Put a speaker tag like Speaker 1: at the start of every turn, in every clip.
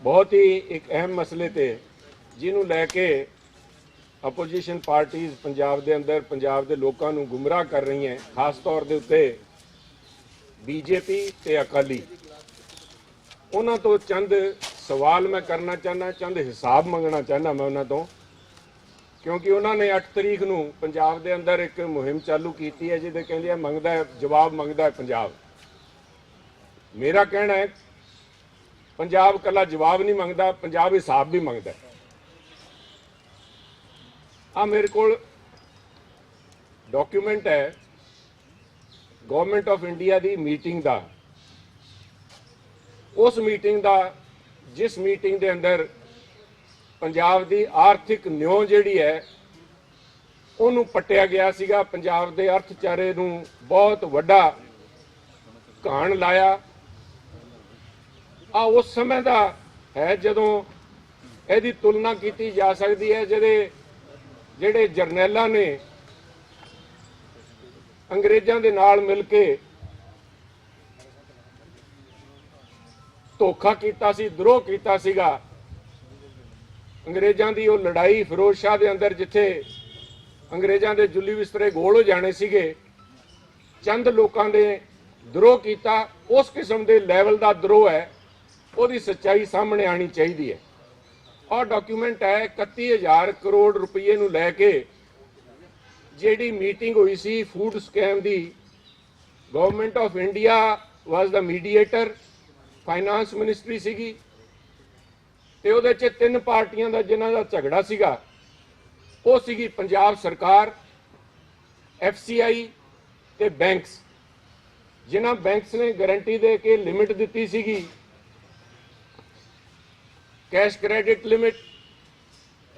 Speaker 1: बहुत ही एक अहम मसले ते जिन्हों लैके अपोजिशन पार्टीज़ पंजाब के अंदर पंजाब के लोगों को गुमराह कर रही हैं, खास तौर के उत्ते बीजेपी ते अकाली। उन्होंने तो चंद सवाल मैं करना चाहना, चंद हिसाब मंगना चाहना मैं उन्होंने तो, क्योंकि उन्होंने 8 तरीक को पंजाब के अंदर एक मुहिम चालू की है जिसे कहते मंगता है जवाब मंगता है पंजाब। मेरा कहना है पंजाब कला जवाब नहीं मंगता, पंजाब हिसाब भी मंगता है। आ मेरे को डॉक्यूमेंट है गवर्नमेंट ऑफ इंडिया की मीटिंग का, उस मीटिंग का जिस मीटिंग के अंदर पंजाब की आर्थिक न्यों जिहड़ी है उन्होंने पट्टिया गया सीगा, पंजाब के अर्थचारे नूं बहुत वड्डा घाण लाया। आ उस समय का है जदों इहदी तुलना की जा सकती है जिहड़े जरनैलों ने अंग्रेज़ों के नाल मिल के धोखा कीता सी, द्रोह कीता सीगा। अंग्रेज़ों की वो लड़ाई फिरोज शाह के अंदर जिथे अंग्रेज़ों के जुली बिस्तरे गोल हो जाने सीगे, चंद लोगों ने द्रोह कीता। उस किस्म के लैवल का द्रोह है, उसकी सच्चाई सामने आनी चाहिए है। और डॉक्यूमेंट है 31,000 करोड़ रुपये नूं लैके जिहड़ी मीटिंग हुई सी फूड स्कैम की, government of India was the mediator, finance ministry सीगी ते उहदे च 3 पार्टियां दा जिन्हां दा झगड़ा सीगा वो सीगी पंजाब सरकार, FCI ते बैंक्स। जिन्हां बैंक्स ने गारंटी दे के लिमिट दिती सीगी, कैश क्रेडिट लिमिट,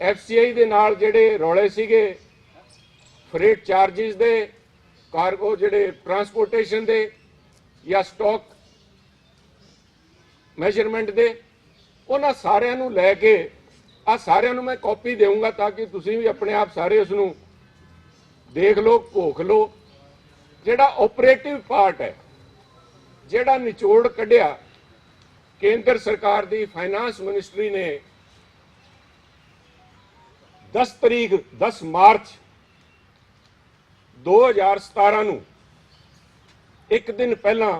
Speaker 1: FCI दे नाल जिहड़े रौले सीगे फ्रेट चार्जिस दे, कार्गो जिहड़े ट्रांसपोर्टेशन दे या स्टॉक मेजरमेंट दे, उन्हां सारिਆਂ ਨੂੰ ਲੈ ਕੇ आ सारिਆਂ ਨੂੰ मैं कॉपी देऊंगा ताकि तुसीं भी अपने आप सारे उसनूं देख लो, घोख लो। जिहड़ा ऑपरेटिव पार्ट है, जिहड़ा निचोड़ कढ़िया केंद्र सरकार की फाइनांस मिनिस्ट्री ने 10 मार्च 2017 नूं, एक दिन पहला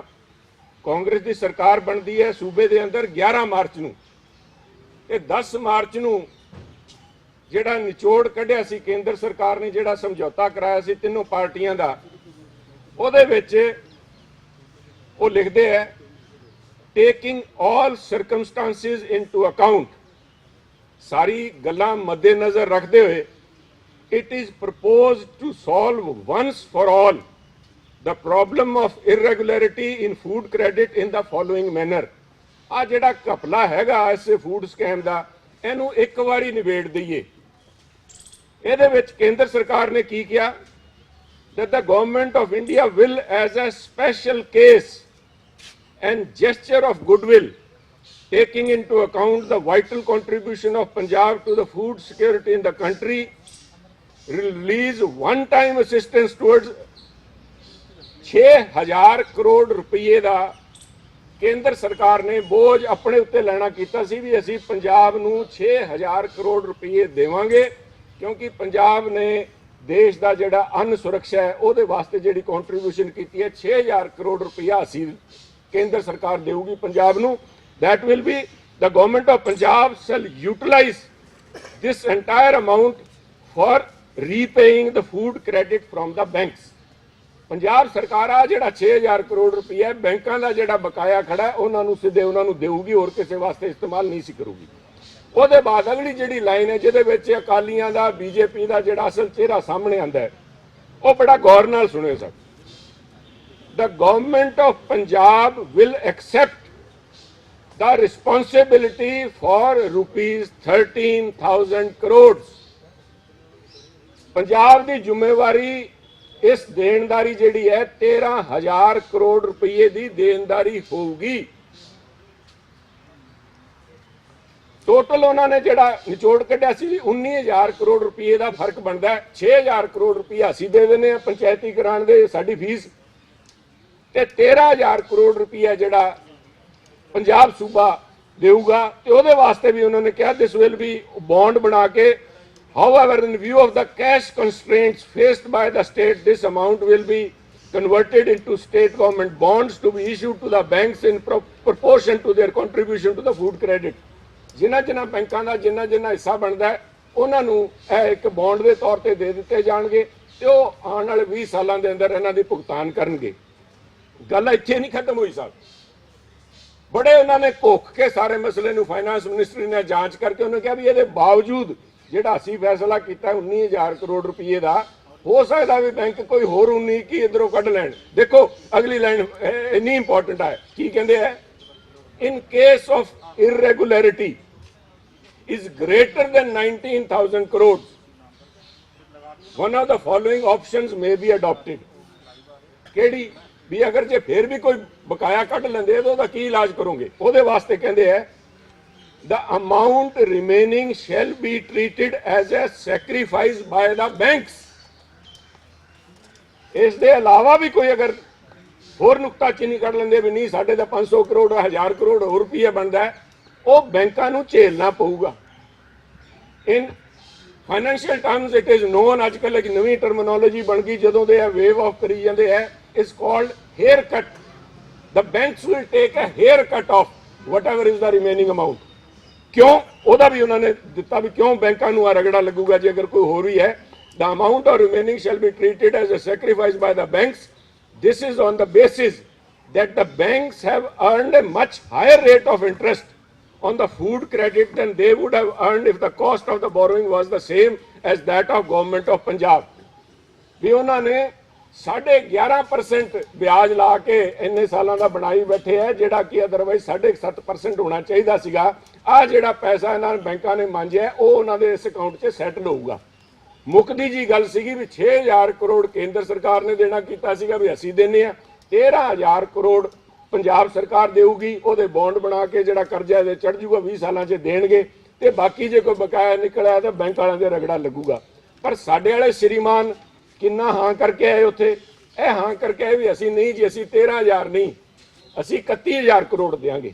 Speaker 1: कांग्रेस की सरकार बनती है सूबे के अंदर 11 मार्च नूं, ते 10 मार्च नूं जिहड़ा निचोड़ कढ़िया सी केंद्र सरकार ने, जिहड़ा समझौता कराया सी तीनों पार्टियां दा, उहदे विच वो लिखदे है taking all circumstances into account, सारी गल्लां मद्देनज़र रखते हुए it is proposed to solve once for all the problem of irregularity in food credit in the following manner। आ जिहड़ा घपला हैगा इस फूड स्कैम का, इहनूं एक वारी निबेड़ दईए। इहदे विच केंद्र सरकार ने की किया that the government of India will as a special case and gesture of goodwill, taking into account the vital contribution of Punjab to the food security in the country, release one-time assistance towards 6,000 crore रुपये का केंद्र सरकार ने बोझ अपने उत्ते लेना कीता सी भी असीं पंजाब नूं 6,000 करोड़ रुपये देवांगे, क्योंकि पंजाब ने देश का जिहड़ा अन्न सुरक्षा है उहदे वास्ते जिहड़ी कॉन्ट्रीब्यूशन की है 6,000 करोड़ रुपया असीं केंद्र सरकार देगी पंजाब नूं। That will be the government of Punjab shall utilize this entire amount for repaying the food credit from the banks. Punjab सरकार आ जिहड़ा 6,000 करोड़ रुपया बैंकों का जिहड़ा बकाया खड़ा है उन्होंने सीधे उन्होंने देगी, होर किसी वास्ते इस्तेमाल नहीं सी करूगी। उसदे बाद अगली जिहड़ी लाइन है जिहदे विच अकालियां दा बीजेपी का जिहड़ा असल चेहरा सामने आंदा है, वो बड़ा गौर नाल सुणिओ सब। The government of Punjab will accept the responsibility for ₹13,000 crore. Punjab की जिम्मेवारी इस देनदारी जिहड़ी है 13,000 करोड़ रुपये की देनदारी होगी। टोटल उन्होंने जिहड़ा निचोड़ कढ़िया सी 19,000 करोड़ रुपये का फर्क बनता है। 6,000 करोड़ रुपया असीं दे देने पंचायती कराण दे साडी फीस, ते 13,000 करोड़ रुपया जिहड़ा पंजाब सूबा देऊगा ते ਉਹਦੇ ਵਾਸਤੇ भी उन्होंने कहा दिस विल बी बॉन्ड बना के however in view of the cash constraints faced by the state this amount will be converted into state government bonds to be issued to the banks in proportion to their contribution to the food credit ਜਿਨ੍ਹਾਂ ਬੈਂਕਾਂ ਦਾ ਜਿੰਨਾ ਹਿੱਸਾ ਬਣਦਾ ਹੈ ਉਹਨਾਂ ਨੂੰ ਇਹ ਇੱਕ ਬੌਂਡ ਦੇ ਤੌਰ ਤੇ ਦੇ ਦਿੱਤੇ ਜਾਣਗੇ ਤੇ ਉਹ ਆਉਣ ਵਾਲੇ 20 ਸਾਲਾਂ ਦੇ ਅੰਦਰ ਇਹਨਾਂ ਦੀ ਭੁਗਤਾਨ ਕਰਨਗੇ। ਗੱਲ ਇੱਥੇ ਨਹੀਂ ਖਤਮ ਹੋਈ ਸਾਹਿਬ, ਬੜੇ ਉਹਨਾਂ ਨੇ ਘੋਖ ਕੇ ਸਾਰੇ ਮਸਲੇ ਨੂੰ ਫਾਈਨਾਂਸ ਮਿਨਿਸਟਰੀ ਨੇ ਜਾਂਚ ਕਰਕੇ ਉਹਨੇ ਕਿਹਾ ਵੀ ਇਹਦੇ ਬਾਵਜੂਦ ਜਿਹੜਾ ਅਸੀਂ ਫੈਸਲਾ ਕੀਤਾ 19,000 ਕਰੋੜ ਰੁਪਏ ਦਾ ਹੋ ਸਕਦਾ ਵੀ ਬੈਂਕ ਕੋਈ ਹੋਰ 19 ਕੀ ਇਧਰੋਂ ਕੱਢ ਲੈਣ। ਦੇਖੋ ਅਗਲੀ ਲਾਈਨ ਇੰਨੀ ਇੰਪੋਰਟੈਂਟ ਹੈ, ਕੀ ਕਹਿੰਦੇ ਹੈ, in case of irregularity is greater than 19,000 crores, one of the following options may be adopted। ਕਿਹੜੀ ਵੀ ਅਗਰ ਜੇ ਫਿਰ ਵੀ ਕੋਈ ਬਕਾਇਆ ਕੱਢ ਲੈਂਦੇ ਤਾਂ ਉਹਦਾ ਕੀ ਇਲਾਜ ਕਰੋਗੇ? ਉਹਦੇ ਵਾਸਤੇ ਕਹਿੰਦੇ ਹੈ the amount remaining shall be treated as a sacrifice by the banks। ਇਸ ਦੇ ਇਲਾਵਾ ਵੀ ਕੋਈ ਅਗਰ ਹੋਰ ਨੁਕਤਾਚੀਨੀ ਕੱਢ ਲੈਂਦੇ ਵੀ ਨਹੀਂ ਸਾਡੇ ਤਾਂ 500 ਕਰੋੜ 1000 ਕਰੋੜ ਹੋਰ ਰੁਪਈਆ ਬਣਦਾ ਉਹ ਬੈਂਕਾਂ ਨੂੰ ਝੇਲਣਾ ਪਊਗਾ। In financial terms it is known, ਅੱਜ ਕੱਲ੍ਹ ਇੱਕ ਨਵੀਂ ਟਰਮੀਨੋਲੋਜੀ ਬਣ ਗਈ ਜਦੋਂ ਦੇ ਵੇਵ ਆਫ ਕਰੀ ਜਾਂਦੇ ਹੈ, is called hair cut. The banks will take a hair cut off whatever is the remaining amount. ਕਿਉਂ? ਉਹਦਾ ਵੀ ਉਹਨਾਂ ਨੇ ਦਿੱਤਾ ਵੀ ਕਿਉਂ ਬੈਂਕਾਂ ਨੂੰ ਆ ਰਗੜਾ ਲੱਗੂਗਾ ਜੇ ਅਗਰ ਕੋਈ ਹੋਰ ਵੀ ਹੈ। The amount of remaining shall be treated as a sacrifice by the banks. This is on the basis that the banks have earned a much higher rate of interest on the food credit than they would have earned if the cost of the borrowing was the same as that of government of Punjab। ਵੀ ਉਹਨਾਂ ਨੇ 11.5% ਵਿਆਜ ਲਾ ਕੇ ਇੰਨੇ ਸਾਲਾਂ ਦਾ ਬਣਾਈ ਬੈਠੇ ਹੈ, ਜਿਹੜਾ ਕਿ ਅਦਰਵਾਈਜ਼ 7.5% ਹੋਣਾ ਚਾਹੀਦਾ ਸੀਗਾ। ਆ ਜਿਹੜਾ ਪੈਸਾ ਇਹਨਾਂ ਬੈਂਕਾਂ ਨੇ ਮੰਗਿਆ ਉਹ ਉਹਨਾਂ ਦੇ ਇਸ ਅਕਾਊਂਟ 'ਚ ਸੈਟਲ ਹੋਊਗਾ। ਮੁੱਕਦੀ ਜੀ ਗੱਲ ਸੀਗੀ ਵੀ 6000 ਕਰੋੜ ਕੇਂਦਰ ਸਰਕਾਰ ਨੇ ਦੇਣਾ ਕੀਤਾ ਸੀਗਾ ਵੀ ਅਸੀਂ ਦਿੰਨੇ ਆ, 13000 ਕਰੋੜ ਪੰਜਾਬ ਸਰਕਾਰ ਦੇਊਗੀ, ਉਹਦੇ ਬੌਂਡ ਬਣਾ ਕੇ ਜਿਹੜਾ ਕਰਜ਼ਾ ਇਹਦੇ ਚੜ ਜੂਗਾ 20 ਸਾਲਾਂ 'ਚ ਦੇਣਗੇ ਤੇ ਬਾਕੀ ਜੇ ਕੋਈ ਬਕਾਇਆ ਨਿਕਲਿਆ ਤਾਂ ਬੈਂਕ ਵਾਲਿਆਂ ਦੇ ਰਗੜਾ ਲੱਗੂਗਾ। ਪਰ ਸਾਡੇ ਵਾਲੇ ਸ਼੍ਰੀਮਾਨ ਕਿੰਨਾ ਹਾਂ ਕਰਕੇ ਆਏ ਉੱਥੇ, ਇਹ ਹਾਂ ਕਰਕੇ ਆਏ ਵੀ ਅਸੀਂ ਨਹੀਂ ਜੀ, ਅਸੀਂ 13000 ਨਹੀਂ, ਅਸੀਂ 31000 ਕਰੋੜ ਦੇਵਾਂਗੇ।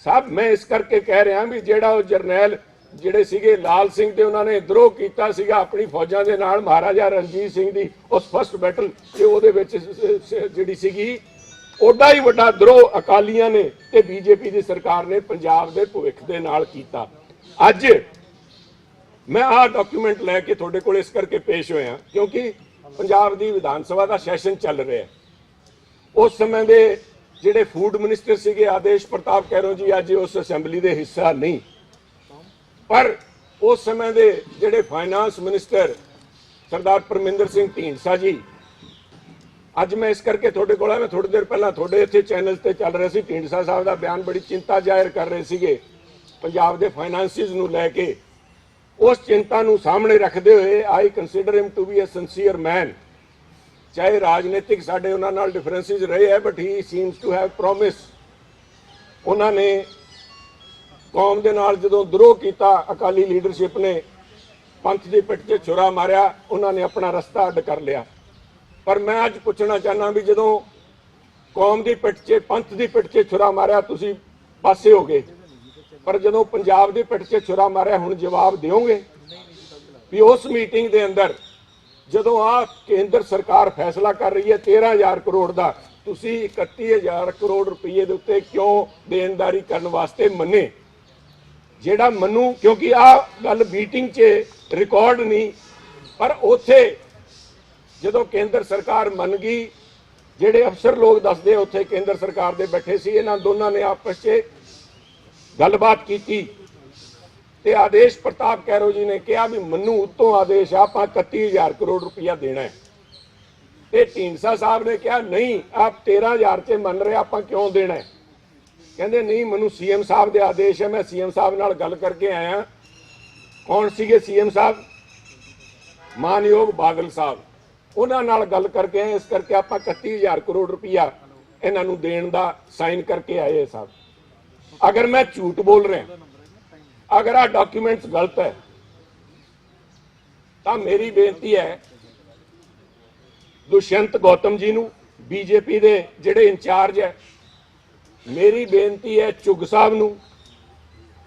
Speaker 1: ਸਾਹਿਬ ਮੈਂ ਇਸ ਕਰਕੇ ਕਹਿ ਰਿਹਾ ਵੀ ਜਿਹੜਾ ਉਹ ਜਰਨੈਲ ਜਿਹੜੇ ਸੀਗੇ ਲਾਲ ਸਿੰਘ ਤੇ ਉਹਨਾਂ ਨੇ ਦਰੋਹ ਕੀਤਾ ਸੀਗਾ ਆਪਣੀ ਫੌਜਾਂ ਦੇ ਨਾਲ ਮਹਾਰਾਜਾ ਰਣਜੀਤ ਸਿੰਘ ਦੀ ਉਸ ਫਸਟ ਬੈਟਲ ਤੇ ਉਹਦੇ ਵਿੱਚ ਜਿਹੜੀ ਸੀਗੀ, ਓਡਾ ਹੀ ਵੱਡਾ ਦਰੋਹ ਅਕਾਲੀਆਂ ਨੇ ਤੇ ਬੀਜੇਪੀ ਦੀ ਸਰਕਾਰ ਨੇ ਪੰਜਾਬ ਦੇ ਭਵਿੱਖ ਦੇ ਨਾਲ ਕੀਤਾ। ਅੱਜ ਮੈਂ ਆਹ ਡਾਕੂਮੈਂਟ ਲੈ ਕੇ ਤੁਹਾਡੇ ਕੋਲ ਇਸ ਕਰਕੇ ਪੇਸ਼ ਹੋਇਆ ਕਿਉਂਕਿ ਪੰਜਾਬ ਦੀ ਵਿਧਾਨ ਸਭਾ ਦਾ ਸੈਸ਼ਨ ਚੱਲ ਰਿਹਾ। ਉਸ ਸਮੇਂ ਦੇ ਜਿਹੜੇ ਫੂਡ ਮਿਨਿਸਟਰ ਸੀਗੇ ਆਦੇਸ਼ ਪ੍ਰਤਾਪ ਕੈਰੋਂ ਜੀ ਅੱਜ ਉਸ ਅਸੈਂਬਲੀ ਦੇ ਹਿੱਸਾ ਨਹੀਂ, ਪਰ ਉਸ ਸਮੇਂ ਦੇ ਜਿਹੜੇ ਫਾਈਨਾਂਸ ਮਿਨਿਸਟਰ ਸਰਦਾਰ ਪਰਮਿੰਦਰ ਸਿੰਘ ਢੀਂਡਸਾ ਜੀ, ਅੱਜ ਮੈਂ ਇਸ ਕਰਕੇ ਤੁਹਾਡੇ ਕੋਲ ਆਇਆ, ਮੈਂ ਥੋੜੀ ਦੇਰ ਪਹਿਲਾਂ ਤੁਹਾਡੇ ਇੱਥੇ ਚੈਨਲ ਤੇ ਚੱਲ ਰਿਹਾ ਸੀ, ਢੀਂਡਸਾ ਸਾਹਿਬ ਦਾ ਬਿਆਨ ਬੜੀ ਚਿੰਤਾ ਜ਼ਾਹਿਰ ਕਰ ਰਹੇ ਸੀਗੇ ਪੰਜਾਬ ਦੇ ਫਾਈਨਾਂਸਿਸ ਨੂੰ ਲੈ ਕੇ। ਉਸ ਚਿੰਤਾ ਨੂੰ ਸਾਹਮਣੇ ਰੱਖਦੇ ਹੋਏ I consider him to be a sincere man. ਚਾਹੇ ਰਾਜਨੀਤਿਕ ਸਾਡੇ ਉਹਨਾਂ ਨਾਲ ਡਿਫਰੈਂਸਿਸ ਰਹੇ ਹੈ but he seems to have promise. ਉਹਨਾਂ ਨੇ ਕੌਮ ਦੇ ਨਾਲ ਜਦੋਂ ਦਰੋਹ ਕੀਤਾ, ਅਕਾਲੀ ਲੀਡਰਸ਼ਿਪ ਨੇ ਪੰਥ ਦੀ ਪਿੱਠ 'ਤੇ ਛੁਰਾ ਮਾਰਿਆ, ਉਹਨਾਂ ਨੇ ਆਪਣਾ ਰਸਤਾ ਅੱਡ ਕਰ ਲਿਆ। ਪਰ ਮੈਂ ਅੱਜ ਪੁੱਛਣਾ ਚਾਹੁੰਦਾ ਵੀ ਜਦੋਂ ਕੌਮ ਦੀ ਪਿੱਠ 'ਚ ਪੰਥ ਦੀ ਪਿੱਠ 'ਚ ਛੁਰਾ ਮਾਰਿਆ ਤੁਸੀਂ ਪਾਸੇ ਹੋ ਗਏ, ਪਰ ਜਦੋਂ ਪੰਜਾਬ ਦੀ ਪਿੱਠ 'ਚ ਛੁਰਾ ਮਾਰਿਆ ਹੁਣ ਜਵਾਬ ਦਿਓਗੇ? ਵੀ ਉਸ ਮੀਟਿੰਗ ਦੇ ਅੰਦਰ ਜਦੋਂ ਆ ਕੇਂਦਰ ਸਰਕਾਰ ਫੈਸਲਾ ਕਰ ਰਹੀ ਹੈ 13000 ਕਰੋੜ ਦਾ, ਤੁਸੀਂ 31000 ਕਰੋੜ ਰੁਪਏ ਦੇ ਉੱਤੇ ਕਿਉਂ ਦੇਣਦਾਰੀ ਕਰਨ ਵਾਸਤੇ ਮੰਨੇ? ਜਿਹੜਾ ਮੰਨੂ, ਕਿਉਂਕਿ ਆ ਗੱਲ ਮੀਟਿੰਗ 'ਚ ਰਿਕਾਰਡ ਨਹੀਂ, ਪਰ ਉੱਥੇ ਜਦੋਂ ਕੇਂਦਰ ਸਰਕਾਰ ਮੰਨ ਗਈ, ਜਿਹੜੇ ਅਫਸਰ ਲੋਕ ਦੱਸਦੇ ਉੱਥੇ ਕੇਂਦਰ ਸਰਕਾਰ ਦੇ ਬੈਠੇ ਸੀ, ਇਹਨਾਂ ਦੋਨਾਂ ਨੇ ਆਪਸ 'ਚ ਗੱਲਬਾਤ ਕੀਤੀ ਤੇ ਆਦੇਸ਼ ਪ੍ਰਤਾਪ ਕੈਰੋਂ ਜੀ ਨੇ ਕਿਹਾ ਵੀ ਮੈਨੂੰ ਉੱਤੋਂ ਆਦੇਸ਼ ਆਪਾਂ 31000 ਕਰੋੜ ਰੁਪਇਆ ਦੇਣਾ ਹੈ, ਤੇ ਢੀਂਡਸਾ ਸਾਹਿਬ ਨੇ ਕਿਹਾ ਨਹੀਂ ਆਪ 13000 'ਚ ਮੰਨ ਰਹੇ, ਆਪਾਂ ਕਿਉਂ ਦੇਣਾ ਹੈ? ਕਹਿੰਦੇ ਨਹੀਂ ਮੈਨੂੰ ਸੀਐਮ ਸਾਹਿਬ ਦੇ ਆਦੇਸ਼ ਹੈ, ਮੈਂ ਸੀਐਮ ਸਾਹਿਬ ਨਾਲ ਗੱਲ ਕਰਕੇ ਆਇਆ। ਕੌਣ ਸੀਗੇ ਸੀਐਮ ਸਾਹਿਬ? ਮਾਨਯੋਗ ਬਾਦਲ ਸਾਹਿਬ। ਉਹਨਾਂ ਨਾਲ ਗੱਲ ਕਰਕੇ ਆਏ, ਇਸ ਕਰਕੇ ਆਪਾਂ 31000 ਕਰੋੜ ਰੁਪਇਆ ਇਹਨਾਂ ਨੂੰ ਦੇਣ ਦਾ ਸਾਈਨ ਕਰਕੇ ਆਏ ਸਾਹਿਬ। ਅਗਰ ਮੈਂ ਝੂਠ ਬੋਲ ਰਿਹਾ, ਅਗਰ ਆ ਡਾਕੂਮੈਂਟਸ ਗਲਤ ਹੈ ਤਾਂ ਮੇਰੀ ਬੇਨਤੀ ਹੈ ਦੁਸ਼ਯੰਤ ਗੌਤਮ ਜੀ ਨੂੰ, ਬੀਜੇਪੀ ਦੇ ਜਿਹੜੇ ਇੰਚਾਰਜ ਹੈ, ਮੇਰੀ ਬੇਨਤੀ ਹੈ ਚੁੱਗ ਸਾਹਿਬ ਨੂੰ,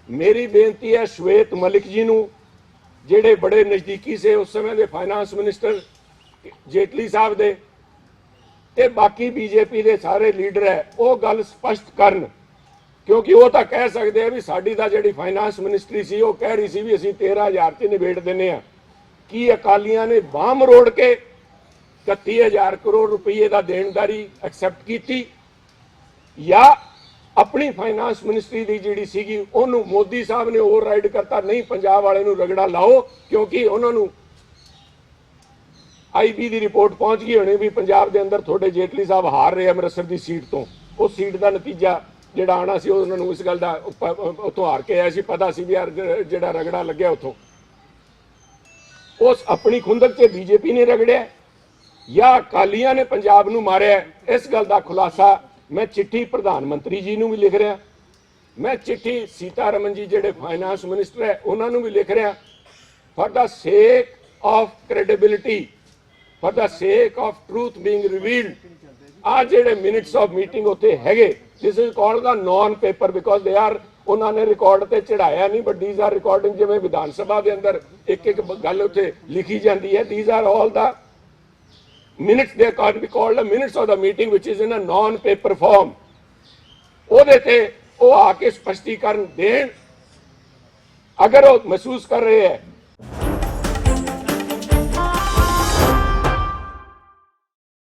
Speaker 1: ਮੇਰੀ ਬੇਨਤੀ ਹੈ ਸ਼ਵੇਤ ਮਲਿਕ ਜੀ ਨੂੰ, ਜਿਹੜੇ ਬੜੇ ਨਜ਼ਦੀਕੀ ਸੇ ਉਸ ਸਮੇਂ ਦੇ ਫਾਈਨਾਂਸ ਮਿਨਿਸਟਰ ਜੇਟਲੀ ਸਾਹਿਬ ਦੇ, ਤੇ ਬਾਕੀ ਬੀਜੇਪੀ ਦੇ ਸਾਰੇ ਲੀਡਰ ਹੈ, ਉਹ ਗੱਲ ਸਪਸ਼ਟ ਕਰਨ, ਕਿਉਂਕਿ ਉਹ ਤਾਂ ਕਹਿ ਸਕਦੇ ਆ ਵੀ ਸਾਡੀ ਤਾਂ ਜਿਹੜੀ ਫਾਈਨਾਂਸ ਮਿਨਿਸਟਰੀ ਸੀ ਉਹ ਕਹਿ ਰਹੀ ਸੀ ਵੀ ਅਸੀਂ 13,000 'ਚ ਨਿਬੇੜ ਦਿੰਦੇ ਆ। ਕੀ ਅਕਾਲੀਆਂ ਨੇ ਬਾਂਹ ਮਰੋੜ ਕੇ 31,000 ਕਰੋੜ ਰੁਪਏ ਦਾ ਦੇਣਦਾਰੀ ਐਕਸੈਪਟ ਕੀਤੀ, ਜਾਂ ਆਪਣੀ ਫਾਈਨਾਂਸ ਮਿਨਿਸਟਰੀ ਦੀ ਜਿਹੜੀ ਸੀਗੀ ਉਹਨੂੰ ਮੋਦੀ ਸਾਹਿਬ ਨੇ ਓਵਰਰਾਈਡ ਕਰਤਾ? ਨਹੀਂ, ਪੰਜਾਬ ਵਾਲੇ ਨੂੰ ਰਗੜਾ ਲਾਓ, ਕਿਉਂਕਿ ਉਹਨਾਂ ਨੂੰ ਆਈਬੀ ਦੀ ਰਿਪੋਰਟ ਪਹੁੰਚ ਗਈ ਹੋਣੀ ਵੀ ਪੰਜਾਬ ਦੇ ਅੰਦਰ ਤੁਹਾਡੇ ਜੇਟਲੀ ਸਾਹਿਬ ਹਾਰ ਰਹੇ ਅੰਮ੍ਰਿਤਸਰ ਦੀ ਸੀਟ ਤੋਂ। ਉਹ ਸੀਟ ਦਾ ਨਤੀਜਾ ਜਿਹੜਾ ਆਣਾ ਸੀ ਉਹਨਾਂ ਨੂੰ ਇਸ ਗੱਲ ਦਾ ਉੱਥੋਂ ਹਾਰ ਕੇ ਆਇਆ ਸੀ, ਪਤਾ ਸੀ ਵੀ ਯਾਰ ਜਿਹੜਾ ਰਗੜਾ ਲੱਗਿਆ ਉੱਥੋਂ ਉਸ ਆਪਣੀ ਖੁੰਦਕ 'ਚ ਬੀਜੇਪੀ ਨੇ ਰਗੜਿਆ ਜਾਂ ਅਕਾਲੀਆਂ ਨੇ ਪੰਜਾਬ ਨੂੰ ਮਾਰਿਆ। ਇਸ ਗੱਲ ਦਾ ਖੁਲਾਸਾ ਮੈਂ ਚਿੱਠੀ ਪ੍ਰਧਾਨ ਮੰਤਰੀ ਜੀ ਨੂੰ ਵੀ ਲਿਖ ਰਿਹਾ, ਮੈਂ ਚਿੱਠੀ ਸੀਤਾਰਮਨ ਜੀ ਜਿਹੜੇ ਫਾਈਨਾਂਸ ਮਿਨਿਸਟਰ ਹੈ ਉਹਨਾਂ ਨੂੰ ਵੀ ਲਿਖ ਰਿਹਾ। For the sake of credibility, for the sake of truth being revealed, ਆ ਜਿਹੜੇ ਮਿੰਟਸ ਆਫ ਮੀਟਿੰਗ ਉੱਥੇ ਹੈਗੇ, this is called the non paper because they are, ਉਹਨਾਂ ਨੇ ਰਿਕਾਰਡ ਤੇ ਚੜਾਇਆ ਨਹੀਂ, ਬਟ ਥੀਸ ਆਰ ਰਿਕਾਰਡਿੰਗ, ਜਿਵੇਂ ਵਿਧਾਨ ਸਭਾ ਦੇ ਅੰਦਰ ਇੱਕ ਇੱਕ ਗੱਲ ਉੱਥੇ ਲਿਖੀ ਜਾਂਦੀ ਹੈ। These are all the minutes, they can be called the minutes of the meeting which is in a non paper form। ਉਹਦੇ ਤੇ ਉਹ ਆ ਕੇ ਸਪਸ਼ਟੀਕਰਨ ਦੇਣ। ਅਗਰ ਉਹ ਮਹਿਸੂਸ ਕਰ ਰਹੇ ਹੈ